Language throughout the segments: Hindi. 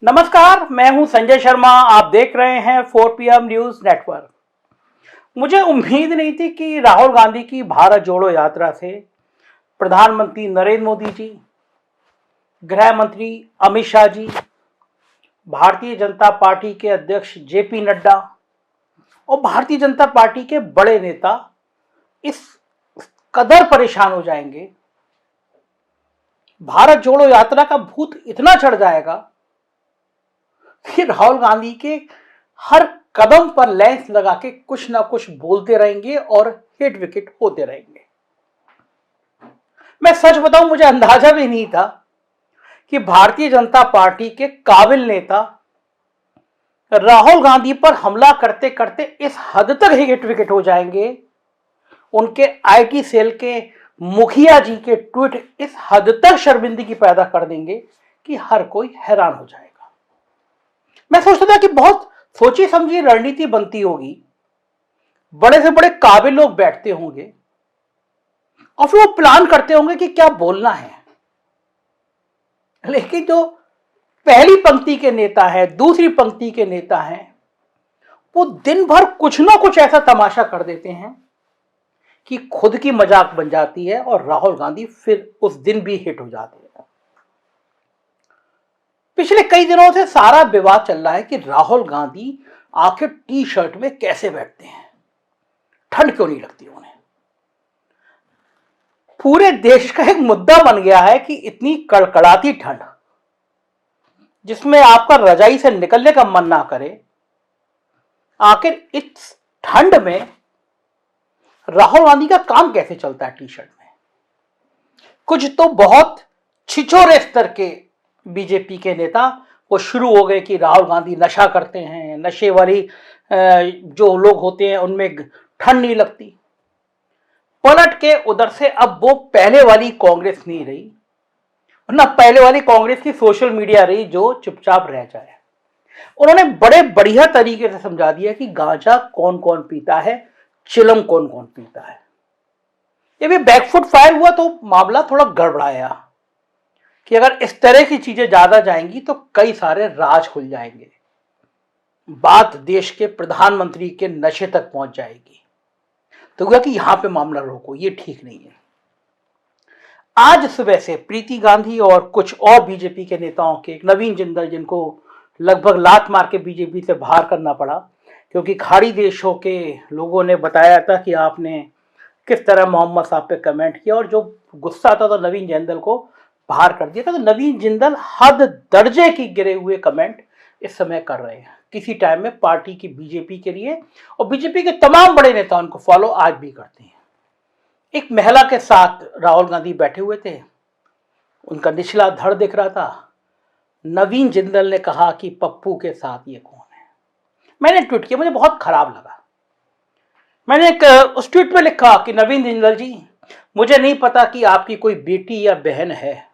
नमस्कार, मैं हूं संजय शर्मा। आप देख रहे हैं 4PM न्यूज नेटवर्क। मुझे उम्मीद नहीं थी कि राहुल गांधी की भारत जोड़ो यात्रा से प्रधानमंत्री नरेंद्र मोदी जी, गृह मंत्री अमित शाह जी, भारतीय जनता पार्टी के अध्यक्ष जेपी नड्डा और भारतीय जनता पार्टी के बड़े नेता इस कदर परेशान हो जाएंगे, भारत जोड़ो यात्रा का भूत इतना चढ़ जाएगा कि राहुल गांधी के हर कदम पर लेंस लगा के कुछ ना कुछ बोलते रहेंगे और हिट विकेट होते रहेंगे। मैं सच बताऊं, मुझे अंदाजा भी नहीं था कि भारतीय जनता पार्टी के काबिल नेता राहुल गांधी पर हमला करते करते इस हद तक हिट विकेट हो जाएंगे। उनके आईटी सेल के मुखिया जी के ट्वीट इस हद तक शर्मिंदगी पैदा कर देंगे कि हर कोई हैरान हो जाएगा। मैं सोचता था कि बहुत सोची समझी रणनीति बनती होगी, बड़े से बड़े काबिल लोग बैठते होंगे और फिर वो प्लान करते होंगे कि क्या बोलना है। लेकिन जो पहली पंक्ति के नेता हैं, दूसरी पंक्ति के नेता हैं, वो दिन भर कुछ ना कुछ ऐसा तमाशा कर देते हैं कि खुद की मजाक बन जाती है और राहुल गांधी फिर उस दिन भी हिट हो जाते हैं। पिछले कई दिनों से सारा विवाद चल रहा है कि राहुल गांधी आखिर टी शर्ट में कैसे बैठते हैं, ठंड क्यों नहीं लगती उन्हें। पूरे देश का एक मुद्दा बन गया है कि इतनी कड़कड़ाती ठंड जिसमें आपका रजाई से निकलने का मन ना करे, आखिर इस ठंड में राहुल गांधी का काम कैसे चलता है टी शर्ट में। कुछ तो बहुत छिछोरे स्तर के बीजेपी के नेता वो शुरू हो गए कि राहुल गांधी नशा करते हैं, नशे वाली जो लोग होते हैं उनमें ठंड नहीं लगती। पलट के उधर से अब वो पहले वाली कांग्रेस नहीं रही, ना पहले वाली कांग्रेस की सोशल मीडिया रही जो चुपचाप रह जाए। उन्होंने बड़े बढ़िया तरीके से समझा दिया कि गांजा कौन कौन पीता है, चिलम कौन कौन पीता है। जब ये बैकफुट फायर हुआ तो मामला थोड़ा गड़बड़ाया कि अगर इस तरह की चीजें ज्यादा जाएंगी तो कई सारे राज खुल जाएंगे, बात देश के प्रधानमंत्री के नशे तक पहुंच जाएगी। तो कहा कि यहां पे मामला रोको, ये ठीक नहीं है। आज सुबह से प्रीति गांधी और कुछ और बीजेपी के नेताओं के, एक नवीन जिंदल जिनको लगभग लात मार के बीजेपी से बाहर करना पड़ा क्योंकि खाड़ी देशों के लोगों ने बताया था कि आपने किस तरह मोहम्मद साहब पे कमेंट किया और जो गुस्सा आता था नवीन जिंदल को बाहर कर दिया था। तो नवीन जिंदल हद दर्जे की गिरे हुए कमेंट इस समय कर रहे हैं किसी टाइम में पार्टी की बीजेपी के लिए, और बीजेपी के तमाम बड़े नेता उनको फॉलो आज भी करते हैं। एक महिला के साथ राहुल गांधी बैठे हुए थे, उनका निचला धड़ दिख रहा था। नवीन जिंदल ने कहा कि पप्पू के साथ ये कौन है। मैंने ट्वीट किया, मुझे बहुत खराब लगा। मैंने उस ट्वीट में लिखा कि नवीन जिंदल जी, मुझे नहीं पता कि आपकी कोई बेटी या बहन है,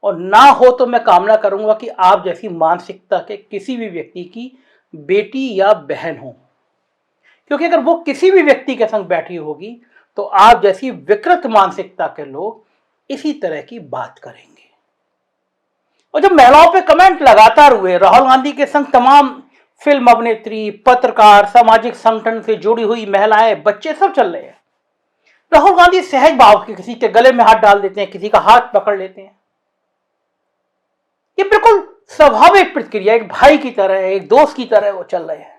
और ना हो तो मैं कामना करूंगा कि आप जैसी मानसिकता के किसी भी व्यक्ति की बेटी या बहन हो, क्योंकि अगर वो किसी भी व्यक्ति के संग बैठी होगी तो आप जैसी विकृत मानसिकता के लोग इसी तरह की बात करेंगे। और जब महिलाओं पे कमेंट लगातार हुए, राहुल गांधी के संग तमाम फिल्म अभिनेत्री, पत्रकार, सामाजिक संगठन से जुड़ी हुई महिलाएं, बच्चे सब चल रहे हैं। राहुल गांधी सहज भाव के किसी के गले में हाथ डाल देते हैं, किसी का हाथ पकड़ लेते हैं। ये बिल्कुल स्वाभाविक प्रतिक्रिया, एक भाई की तरह, एक दोस्त की तरह वो चल रहे हैं।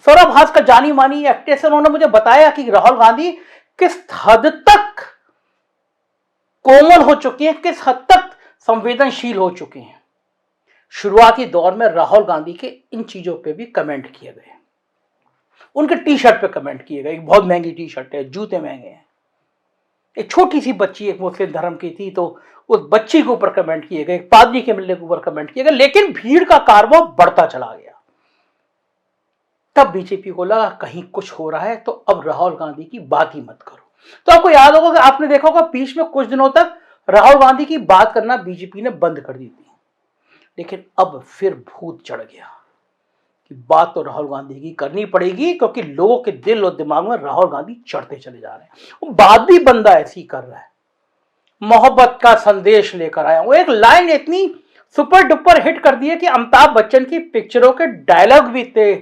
सौरभ भास्कर जानी मानी एक्ट्रेस, उन्होंने मुझे बताया कि राहुल गांधी किस हद तक कोमल हो चुके हैं, किस हद तक संवेदनशील हो चुके हैं। शुरुआती दौर में राहुल गांधी के इन चीजों पे भी कमेंट किए गए, उनके टी शर्ट पे कमेंट किए गए, बहुत महंगी टी शर्ट है, जूते महंगे हैं। एक छोटी सी बच्ची एक मुस्लिम धर्म की थी तो उस बच्ची के ऊपर कमेंट किए गए, एक पादरी के मिलने के ऊपर कमेंट किए गए, लेकिन भीड़ का कारवां बढ़ता चला गया। तब बीजेपी को लगा कहीं कुछ हो रहा है, तो अब राहुल गांधी की बात ही मत करो। तो आपको याद होगा कि आपने देखा होगा बीच में कुछ दिनों तक राहुल गांधी की बात करना बीजेपी ने बंद कर दी थी, लेकिन अब फिर भूत चढ़ गया कि बात तो राहुल गांधी की करनी पड़ेगी, क्योंकि लोगों के दिल और दिमाग में राहुल गांधी चढ़ते चले जा रहे हैं। वो बात भी बंदा ऐसी कर रहा है, मोहब्बत का संदेश लेकर आया। वो एक लाइन इतनी सुपर डुपर हिट कर दिए कि अमिताभ बच्चन की पिक्चरों के डायलॉग भी इतने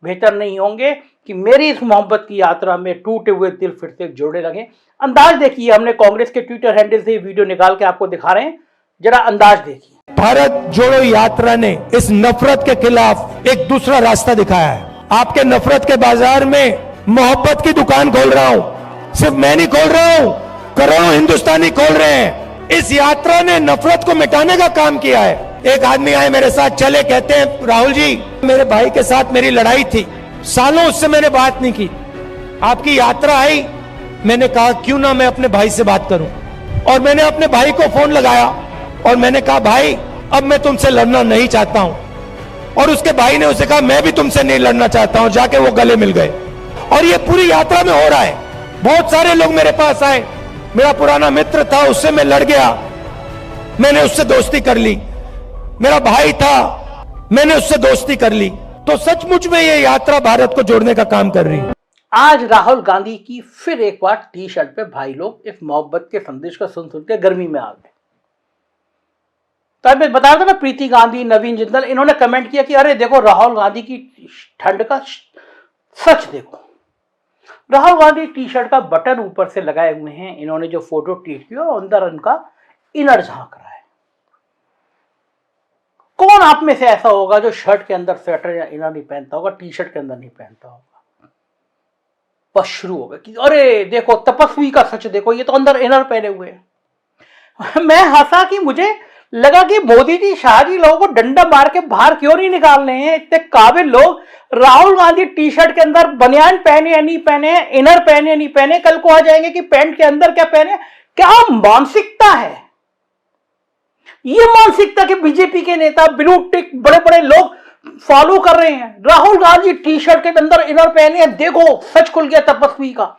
बेहतर नहीं होंगे कि मेरी इस मोहब्बत की यात्रा में टूटे हुए दिल फिर से जोड़ने लगे। अंदाज देखिए, हमने कांग्रेस के ट्विटर हैंडल से वीडियो निकाल के आपको दिखा रहे हैं, जरा अंदाज देखिए। भारत जोड़ो यात्रा ने इस नफरत के खिलाफ एक दूसरा रास्ता दिखाया है। आपके नफरत के बाजार में मोहब्बत की दुकान खोल रहा हूं। सिर्फ मैं नहीं खोल रहा हूं, करोड़ों हिंदुस्तानी खोल रहे हैं। इस यात्रा ने नफरत को मिटाने का काम किया है। एक आदमी आए मेरे साथ, चले, कहते हैं राहुल जी मेरे भाई के साथ मेरी लड़ाई थी, सालों उससे मैंने बात नहीं की, आपकी यात्रा आई, मैंने कहा क्यों ना मैं अपने भाई से बात करूं। और मैंने अपने भाई को फोन लगाया और मैंने कहा भाई अब मैं तुमसे लड़ना नहीं चाहता हूं। और उसके भाई ने उसे कहा मैं भी तुमसे नहीं लड़ना चाहता हूं। जाके वो गले मिल गए। और ये पूरी यात्रा में हो रहा है। बहुत सारे लोग मेरे पास आए, मेरा पुराना मित्र था उससे मैं लड़ गया, मैंने उससे दोस्ती कर ली, मेरा भाई था मैंने उससे दोस्ती कर ली। तो सचमुच में ये यात्रा भारत को जोड़ने का काम कर रही है। आज राहुल गांधी की फिर एक बार टी शर्ट पे भाई लोग इस मोहब्बत के संदेश को सुन सुन के गर्मी में आ गए। तो मैं बता रहा था ना, प्रीति गांधी, नवीन जिंदल, इन्होंने कमेंट किया कि अरे देखो राहुल गांधी की ठंड का सच देखो। राहुल गांधी टी शर्ट का बटन ऊपर से लगाए हुए हैं। इन्होंने जो फोटो ट्वीट किया अंदर उनका इनर झांक रहा है। कौन आप में से ऐसा होगा जो शर्ट के अंदर स्वेटर या इनर नहीं पहनता होगा, टी शर्ट के अंदर नहीं पहनता होगा। बस शुरू होगा कि अरे देखो तपस्वी का सच देखो, ये तो अंदर इनर पहने हुए हैं। मैं हंसा कि मुझे लगा कि मोदी जी, शाह जी लोगों को डंडा मार के बाहर क्यों नहीं निकाल रहे हैं। इतने काबिल लोग, राहुल गांधी टी शर्ट के अंदर बनियान पहने या नहीं पहने, इनर पहने या नहीं पहने, कल को आ जाएंगे कि पैंट के अंदर क्या पहने। क्या मानसिकता है ये? मानसिकता के बीजेपी के नेता, ब्लू टिक बड़े बड़े लोग फॉलो कर रहे हैं। राहुल गांधी टी शर्ट के अंदर इनर पहने हैं, देखो सच खुल गया तपस्वी का।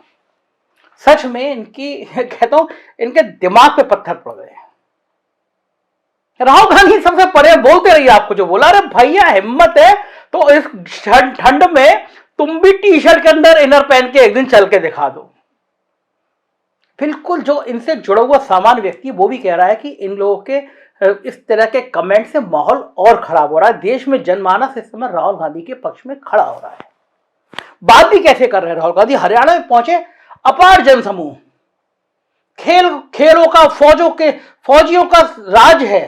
सच में इनकी कहता हूं इनके दिमाग पे पत्थर पड़ गए। राहुल गांधी सबसे परे बोलते रहिए, आपको जो बोला, अरे भैया हिम्मत है तो इस ठंड में तुम भी टी शर्ट के अंदर इनर पहन के एक दिन चल के दिखा दो। बिल्कुल जो इनसे जुड़ा हुआ सामान्य व्यक्ति वो भी कह रहा है कि इन लोगों के इस तरह के कमेंट से माहौल और खराब हो रहा है। देश में जनमानस इस समय राहुल गांधी के पक्ष में खड़ा हो रहा है। बात भी कैसे कर रहे हैं राहुल गांधी? हरियाणा में पहुंचे, अपार जनसमूह, खेलों का, फौजियों का राज है।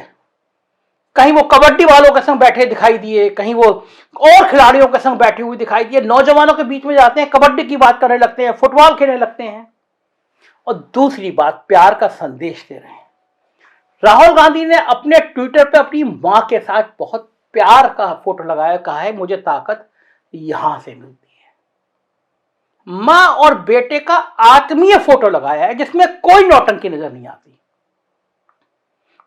कहीं वो कबड्डी वालों के संग बैठे दिखाई दिए, कहीं वो और खिलाड़ियों के संग बैठे हुए दिखाई दिए। नौजवानों के बीच में जाते हैं, कबड्डी की बात करने लगते हैं, फुटबॉल खेलने लगते हैं। और दूसरी बात, प्यार का संदेश दे रहे हैं। राहुल गांधी ने अपने ट्विटर पे अपनी मां के साथ बहुत प्यार का फोटो लगाया, कहा है मुझे ताकत यहां से मिलती है। मां और बेटे का आत्मीय फोटो लगाया है जिसमें कोई नौटंकी नजर नहीं आती।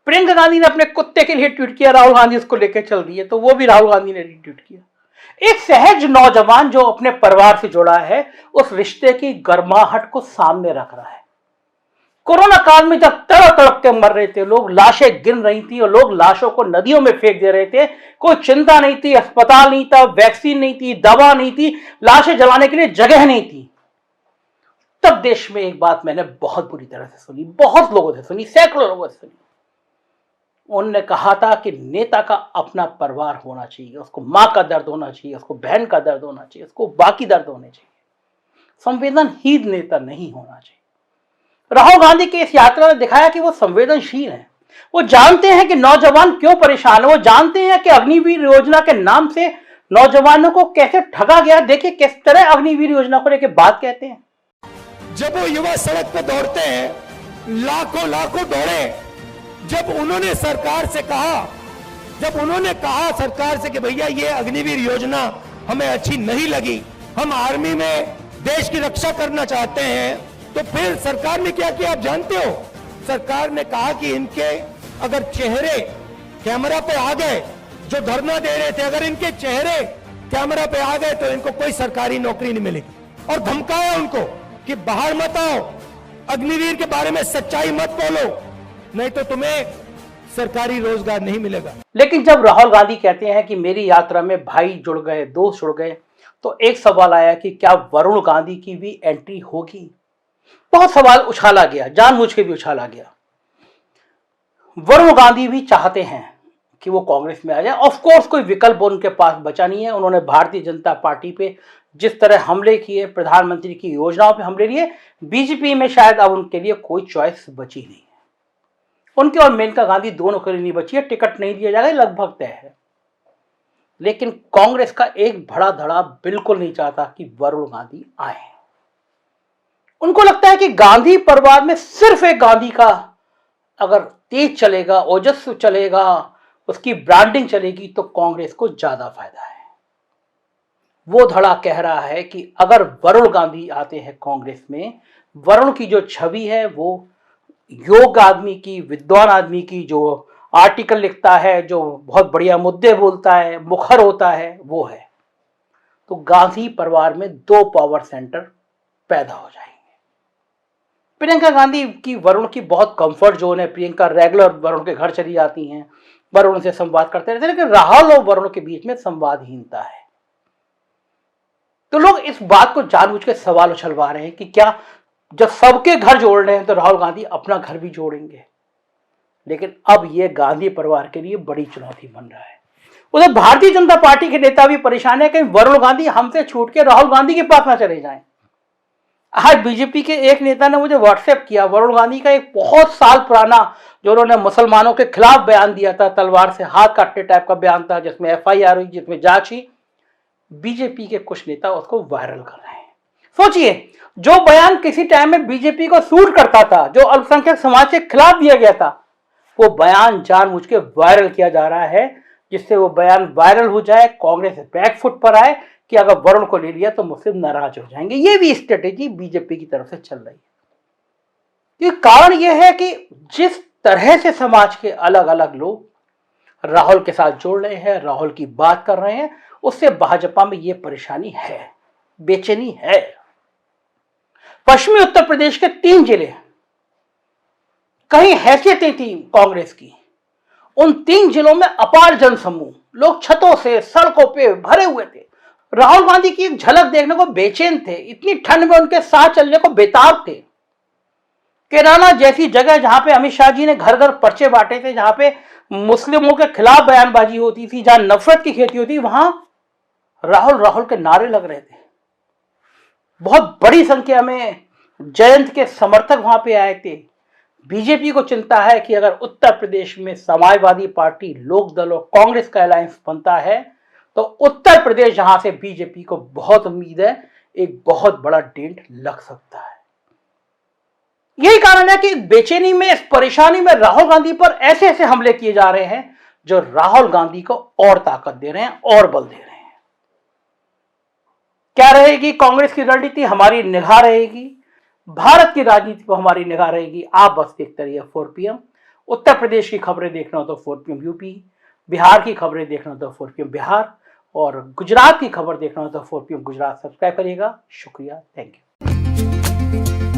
प्रियंका गांधी ने अपने कुत्ते के लिए ट्वीट किया, राहुल गांधी उसको लेकर चल दिए, तो वो भी राहुल गांधी ने रीट्वीट किया। एक सहज नौजवान जो अपने परिवार से जुड़ा है, उस रिश्ते की गर्माहट को सामने रख रहा है। कोरोना काल में जब तड़प तड़प के मर रहे थे लोग, लाशें गिन रही थी और लोग लाशों को नदियों में फेंक दे रहे थे, कोई चिंता नहीं थी, अस्पताल नहीं था, वैक्सीन नहीं थी, दवा नहीं थी, लाशें जलाने के लिए जगह नहीं थी। तब देश में एक बात मैंने बहुत बुरी तरह से सुनी, बहुत लोगों से सुनी, सैकड़ों लोगों से सुनी। उन्होंने कहा था कि नेता का अपना परिवार होना चाहिए, उसको मां का दर्द होना चाहिए, उसको बहन का दर्द होना चाहिए, उसको बाकी दर्द होने चाहिए, संवेदनहीन नेता नहीं होना चाहिए। राहुल गांधी की इस यात्रा ने दिखाया कि वो संवेदनशील हैं। वो जानते हैं कि नौजवान क्यों परेशान है, वो जानते हैं कि अग्निवीर योजना के नाम से नौजवानों को कैसे ठगा गया। देखिए किस तरह अग्निवीर योजना को लेकर बात कहते हैं। जब वो युवा सड़क पर दौड़ते हैं, लाखों लाखों दौड़े, जब उन्होंने सरकार से कहा सरकार से कि भैया ये अग्निवीर योजना हमें अच्छी नहीं लगी, हम आर्मी में देश की रक्षा करना चाहते हैं, तो फिर सरकार ने क्या किया आप जानते हो? सरकार ने कहा कि इनके अगर चेहरे कैमरा पे आ गए, जो धरना दे रहे थे, अगर इनके चेहरे कैमरा पे आ गए तो इनको कोई सरकारी नौकरी नहीं मिलेगी। और धमकाया उनको कि बाहर मत आओ, अग्निवीर के बारे में सच्चाई मत बोलो, नहीं तो तुम्हें सरकारी रोजगार नहीं मिलेगा। लेकिन जब राहुल गांधी कहते हैं कि मेरी यात्रा में भाई जुड़ गए, दोस्त जुड़ गए, तो एक सवाल आया कि क्या वरुण गांधी की भी एंट्री होगी? बहुत सवाल उछाला गया, जानबूझ के भी उछाला गया। वरुण गांधी भी चाहते हैं कि वो कांग्रेस में आ जाए। ऑफ कोर्स कोई विकल्प उनके पास बचा नहीं है। उन्होंने भारतीय जनता पार्टी पे जिस तरह हमले किए, प्रधानमंत्री की योजनाओं पे हमले किए, बीजेपी में शायद अब उनके लिए कोई चॉइस बची नहीं है। उनके और मेनका गांधी दोनों के लिए नहीं बची है, टिकट नहीं दिया जाएगा, लगभग तय है। लेकिन कांग्रेस का एक बड़ा धड़ा बिल्कुल नहीं चाहता कि वरुण गांधी आए। उनको लगता है कि गांधी परिवार में सिर्फ एक गांधी का अगर तेज चलेगा, ओजस्वी चलेगा, उसकी ब्रांडिंग चलेगी तो कांग्रेस को ज्यादा फायदा है। वो धड़ा कह रहा है कि अगर वरुण गांधी आते हैं कांग्रेस में, वरुण की जो छवि है वो योग्य आदमी की, विद्वान आदमी की, जो आर्टिकल लिखता है, जो बहुत बढ़िया मुद्दे बोलता है, मुखर होता है, वो है। तो गांधी परिवार में दो पावर सेंटर पैदा हो जाएंगे। प्रियंका गांधी की वरुण की बहुत कंफर्ट जोन है। प्रियंका रेगुलर वरुण के घर चली जाती हैं, वरुण से संवाद करते रहते हैं, लेकिन राहुल और वरुण के बीच में संवादहीनता है। तो लोग इस बात को जानबूझ के सवाल उछलवा रहे हैं कि क्या जब सबके घर जोड़ रहे हैं तो राहुल गांधी अपना घर भी जोड़ेंगे। लेकिन अब यह गांधी परिवार के लिए बड़ी चुनौती बन रहा है। उधर भारतीय जनता पार्टी के नेता भी परेशान है कि वरुण गांधी हमसे छूट के राहुल गांधी के पास ना चले जाएं। आज बीजेपी के एक नेता ने मुझे व्हाट्सएप किया, वरुण गांधी का एक बहुत साल पुराना जो उन्होंने मुसलमानों के खिलाफ बयान दिया था, तलवार से हाथ काटने टाइप का बयान था, जिसमें एफआईआर हुई, जिसमें जांच हुई। बीजेपी के कुछ नेता उसको वायरल कर रहे हैं। सोचिए, जो बयान किसी टाइम में बीजेपी को सूट करता था, जो अल्पसंख्यक समाज के खिलाफ दिया गया था, वो बयान जानबूझ के वायरल किया जा रहा है, जिससे वो बयान वायरल हो जाए, कांग्रेस बैकफुट पर आए कि अगर वरुण को ले लिया तो मुस्लिम नाराज हो जाएंगे। ये भी स्ट्रेटेजी बीजेपी की तरफ से चल रही है। ये कारण यह है कि जिस तरह से समाज के अलग अलग लोग राहुल के साथ जोड़ रहे हैं, राहुल की बात कर रहे हैं, उससे भाजपा में यह परेशानी है, बेचैनी है। पश्चिमी उत्तर प्रदेश के 3 जिले कहीं हैसियतें थी कांग्रेस की, उन 3 जिलों में अपार जनसमूह, लोग छतों से सड़कों पे भरे हुए थे। राहुल गांधी की एक झलक देखने को बेचैन थे, इतनी ठंड में उनके साथ चलने को बेताब थे। कैराना जैसी जगह जहां पे अमित शाह जी ने घर घर पर्चे बांटे थे, जहां पे मुस्लिमों के खिलाफ बयानबाजी होती थी, जहां नफरत की खेती होती, वहां राहुल के नारे लग रहे थे। बहुत बड़ी संख्या में जयंत के समर्थक वहां पे आए थे। बीजेपी को चिंता है कि अगर उत्तर प्रदेश में समाजवादी पार्टी, लोकदल और कांग्रेस का अलायंस बनता है तो उत्तर प्रदेश, जहां से बीजेपी को बहुत उम्मीद है, एक बहुत बड़ा डेंट लग सकता है। यही कारण है कि बेचैनी में, इस परेशानी में राहुल गांधी पर ऐसे ऐसे हमले किए जा रहे हैं जो राहुल गांधी को और ताकत दे रहे हैं और बल दे रहे हैं। क्या रहेगी कांग्रेस की रणनीति, हमारी निगाह रहेगी। भारत की राजनीति पर हमारी निगाह रहेगी। आप बस देखते रहिए 4 PM। उत्तर प्रदेश की खबरें देखना हो तो 4 PM यूपी, बिहार की खबरें देखना हो तो 4 PM बिहार, और गुजरात की खबर देखना हो तो 4 PM गुजरात। सब्सक्राइब करिएगा। शुक्रिया, थैंक यू।